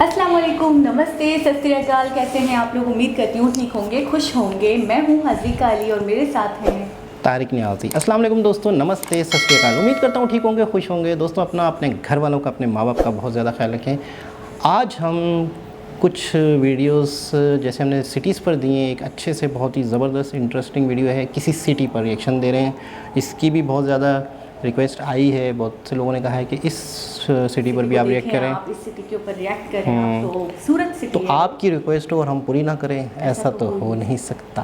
अस्सलाम वालेकुम, नमस्ते, सत श्री अकाल। कैसे हैं आप लोग? उम्मीद करती हूँ ठीक होंगे, खुश होंगे। मैं हूँ हज़ीका अली और मेरे साथ हैं तारिक नियाज़ी। अस्सलाम वालेकुम दोस्तों, नमस्ते, सत श्री अकाल। उम्मीद करता हूँ ठीक होंगे, खुश होंगे। दोस्तों अपने घर वालों का, अपने माँ बाप का बहुत ज़्यादा ख्याल रखें। आज हम कुछ वीडियोस जैसे हमने सिटीज़ पर दिए, एक अच्छे से बहुत ही ज़बरदस्त इंटरेस्टिंग वीडियो है, किसी सिटी पर रिएक्शन दे रहे हैं। इसकी भी बहुत ज़्यादा रिक्वेस्ट आई है, बहुत से लोगों ने कहा है कि इस सिटी पर भी आप रिएक्ट करें, आप इस सिटी के ऊपर रिएक्ट करें। तो सूरत सिटी तो आपकी रिक्वेस्ट हो और हम पूरी ना करें, ऐसा तो हो नहीं सकता।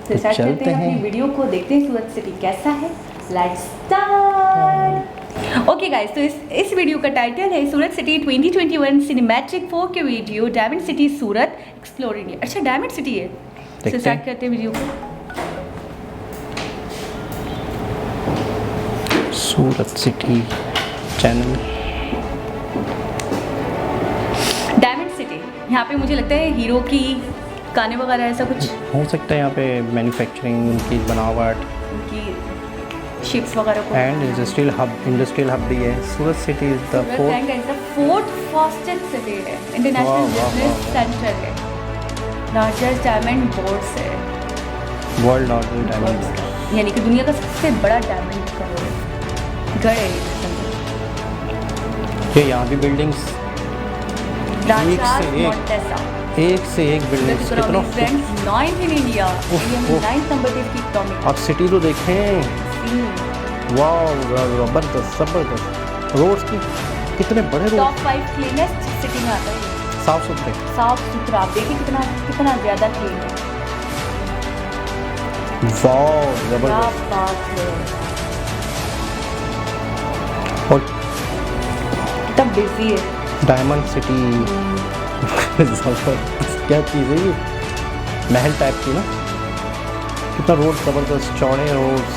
तो चलते हैं अपनी वीडियो को, देखते हैं सूरत सिटी कैसा है। Let's start. ओके गाइस, तो इस वीडियो का टाइटल है Surat city 2021 cinematic 4K video diamond city Surat explore India. अच्छा, डायमंड सिटी है। तो स्टार्ट करते हैं वीडियो को। Surat city channel, diamond city. यहाँ पे मुझे लगता है हीरो की गाने वगैरह ऐसा कुछ हो सकता है। यहाँ पे मैन्युफैक्चरिंग, उनकी बनावट, उनकी शिप्स वगैरह को, एंड इंडस्ट्रियल हब भी है। Surat city is the fourth fastest city है, इंटरनेशनल बिजनेस सेंटर है, लार्जेस्ट डायमंड बोर्ड है, वर्ल्ड लार्जेस्ट डायमंड, यानी कि दुनिया का सबसे बड़ा डायमंड का गढ़ है ये। यहाँ भी बिल्डिंग्स एक से एक बिल्डिंग्स, कितना ninth in India, ninth number पे इसकी इकोनॉमी। आप सिटी तो देखें, वाह जबरदस्त। रोड्स की कितने बड़े रोड, टॉप 5 क्लीनेस्ट सिटी में आता है। साफ सुथरा। आप देखिए कितना ज़्यादा क्लीन है। वाह जबरदस्त। क्या बात है। और कितना बिजी है डायमंड सिटी। क्या चीज़ है ये, महल टाइप की ना। कितना रोड जबरदस्त, चौड़े रोड्स।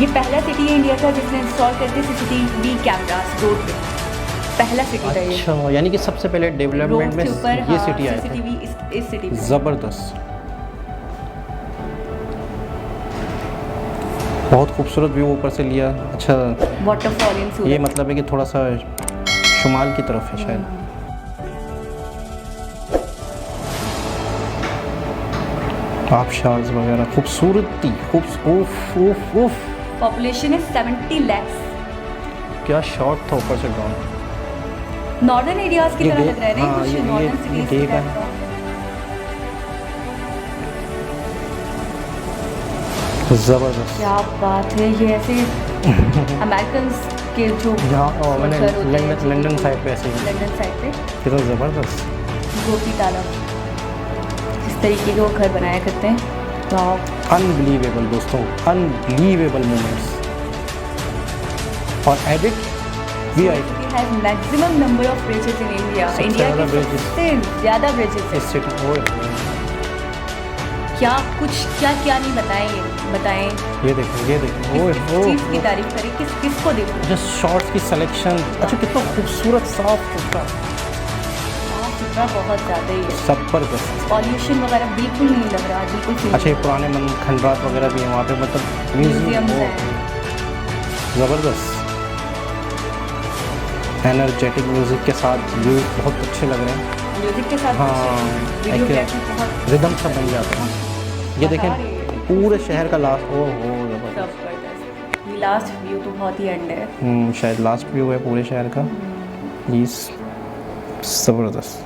ये पहला सिटी है इंडिया का जिसने इंस्टॉल करके CCTV कैमरास रोड पे। पहला सिटी था ये। अच्छा, यानी कि सबसे पहले डेवलपमेंट में ये सिटी आया था। इस सिटी में ज़बरदस्त, बहुत खूबसूरत व्यू ऊपर से लिया। अच्छा, वाटरफॉल इन सूरत। ये मतलब है कि थोड़ा सा शुमाल की तरफ है शायद। आबशार्स वगैरह, खूबसूरती, पॉपुलेशन है 70 lakhs। क्या शॉट था ऊपर से डाउन। नॉर्दर्न एरियाज की तरह लग रहा है ना कुछ, नॉर्दर्न सिटीज की तरह। ज़बरदस्त, क्या बात है। ये ऐसे अमेरिकन के जो यहाँ मैंने लंदन साइड पे ऐसे ही, लंदन साइड पे कितना ज़बरदस्त। गोपी तालाब इस तरीके के वो घर बनाया करते हैं। अनबिलीवेबल दोस्तों, अनबिलीवेबल मोमेंट्स। और एडिट भी I has maximum number of bridges in India. India के सबसे ज़्यादा ब्रिजेस इस सिटी। क्या नहीं बताएं। ये देखो ओए चीज़ की तारीफ करें, किसको देखो। अच्छा, शॉर्ट्स की सिलेक्शन, अच्छा कितना खूबसूरत, साफ सुथरा बहुत ज़्यादा ही है। ज़बरदस्त। पॉल्यूशन वगैरह बिल्कुल नहीं लग रहा, बिल्कुल। अच्छा, ये पुराने खंडरात वगैरह भी हैं वहाँ पे, मतलब म्यूजियम है। ज़बरदस्त। एनर्जेटिक म्यूज़िक के साथ व्यू बहुत अच्छे लग रहे हैं। म्यूजिक के साथ हाँ, एक रिदम सा बन जाता है। ये देखें, पूरे शहर का लास्ट, जबरदस्त। लास्ट व्यू तो बहुत ही एंड है। शायद लास्ट व्यू है पूरे शहर का। प्लीज़, ज़बरदस्त।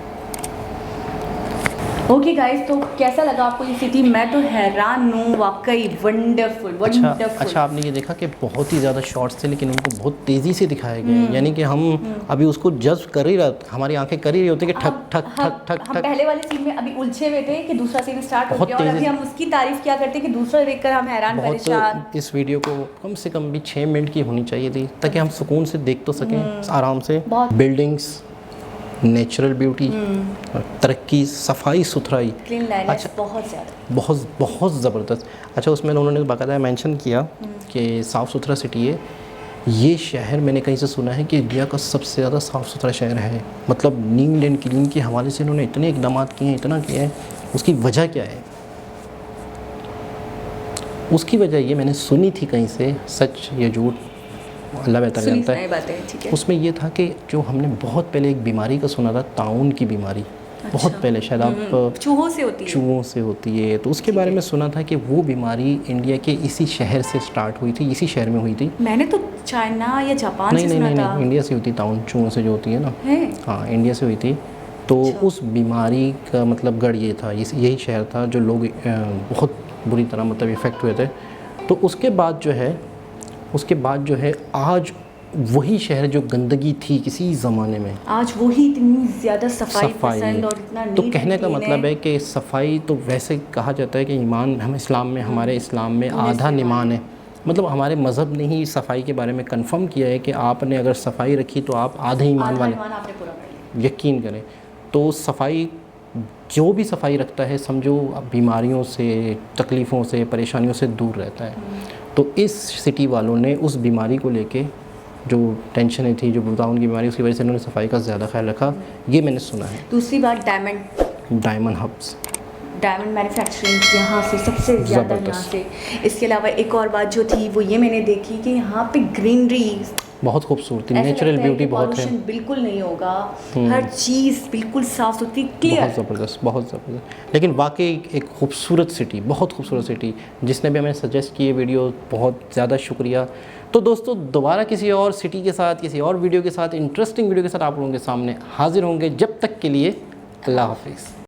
ओके गाइस, तो कैसा लगा आपको ये सिटी? मैं तो हैरान हूँ, वाकई वंडरफुल। अच्छा, आपने ये देखा कि बहुत ही ज़्यादा शॉर्ट्स थे, लेकिन उनको बहुत तेज़ी से दिखाया गया है। यानी कि हम अभी उसको जज्ब कर ही रहे, हमारी आंखें कर ही रही होती है कि ठक ठक ठक ठक ठक। पहले वाले सीन में अभी उलझे हुए थे कि दूसरा सीन स्टार्ट हो गया, और अभी हम उसकी तारीफ क्या करते हैं कि दूसरा देखकर हम हैरान परेशान। इस वीडियो को कम से कम भी 6 मिनट की होनी चाहिए थी, ताकि हम सुकून से देख तो सकें आराम से। बिल्डिंग्स, नेचुरल ब्यूटी, तरक्की, सफाई सुथराई, अच्छा, बहुत ज़बरदस्त। अच्छा, उसमें उन्होंने बाकायदा मेंशन किया कि साफ़ सुथरा सिटी है। ये शहर मैंने कहीं से सुना है कि इंडिया का सबसे ज़्यादा साफ़ सुथरा शहर है। मतलब नीट एंड क्लीन के हवाले से इन्होंने इतने इकदाम किए हैं, इतना किया है। उसकी वजह क्या है? उसकी वजह ये मैंने सुनी थी कहीं से, सच या झूठ अल्लाह बेहतर सुनी जानता सुनाई है। बातें, ठीक है। उसमें ये था कि जो हमने बहुत पहले एक बीमारी का सुना था, ताउन की बीमारी, बहुत पहले, शायद आप चूहों से होती है। चूहों से होती है, तो उसके बारे में सुना था कि वो बीमारी इंडिया के इसी शहर से स्टार्ट हुई थी, इसी शहर में हुई थी। मैंने तो चाइना या जापान नहीं से नहीं सुना नहीं था। नहीं, इंडिया से हुई थी ताउन, चूहों से जो होती है ना, है? हाँ इंडिया से हुई थी। तो उस बीमारी का मतलब गढ़ ये था, यही शहर था जो लोग बहुत बुरी तरह मतलब इफ़ेक्ट हुए थे। तो उसके बाद जो है आज वही शहर जो गंदगी थी किसी ज़माने में, आज वही इतनी ज़्यादा सफाई पसंद और इतना तो नीट कहने एंड का क्लीन मतलब है कि सफाई तो वैसे कहा जाता है कि ईमान, हम इस्लाम में, हमारे इस्लाम में आधा ईमान है, मतलब हमारे मज़हब ने ही सफाई के बारे में कंफर्म किया है कि आपने अगर सफाई रखी तो आप आधे ईमान वाले, आपने पूरा कर लिया। यकीन करें। तो सफाई, जो भी सफाई रखता है समझो बीमारियों से, तकलीफ़ों से, परेशानियों से दूर रहता है। तो इस सिटी वालों ने उस बीमारी को लेके जो टेंशन थी, जो ताउन की बीमारी, उसकी वजह से उन्होंने सफाई का ज़्यादा ख्याल रखा, ये मैंने सुना है। दूसरी बात डायमंड हब्स, डायमंड मैन्युफैक्चरिंग यहाँ से सबसे ज़्यादा, यहाँ ज़बरदस्त। से। इसके अलावा एक और बात जो थी वो ये मैंने देखी कि यहाँ पे ग्रीनरी, बहुत खूबसूरती, नेचुरल ब्यूटी बहुत है, बिल्कुल नहीं होगा, हर चीज़ बिल्कुल साफ सुथरी, क्लियर। बहुत ज़बरदस्त, बहुत ज़बरदस्त। लेकिन वाकई एक खूबसूरत सिटी, बहुत खूबसूरत सिटी। जिसने भी हमें सजेस्ट की ये वीडियो, बहुत ज़्यादा शुक्रिया। तो दोस्तों दोबारा किसी और सिटी के साथ, किसी और वीडियो के साथ, इंटरेस्टिंग वीडियो के साथ आप लोगों के सामने हाजिर होंगे। जब तक के लिए अल्लाह हाफिज़।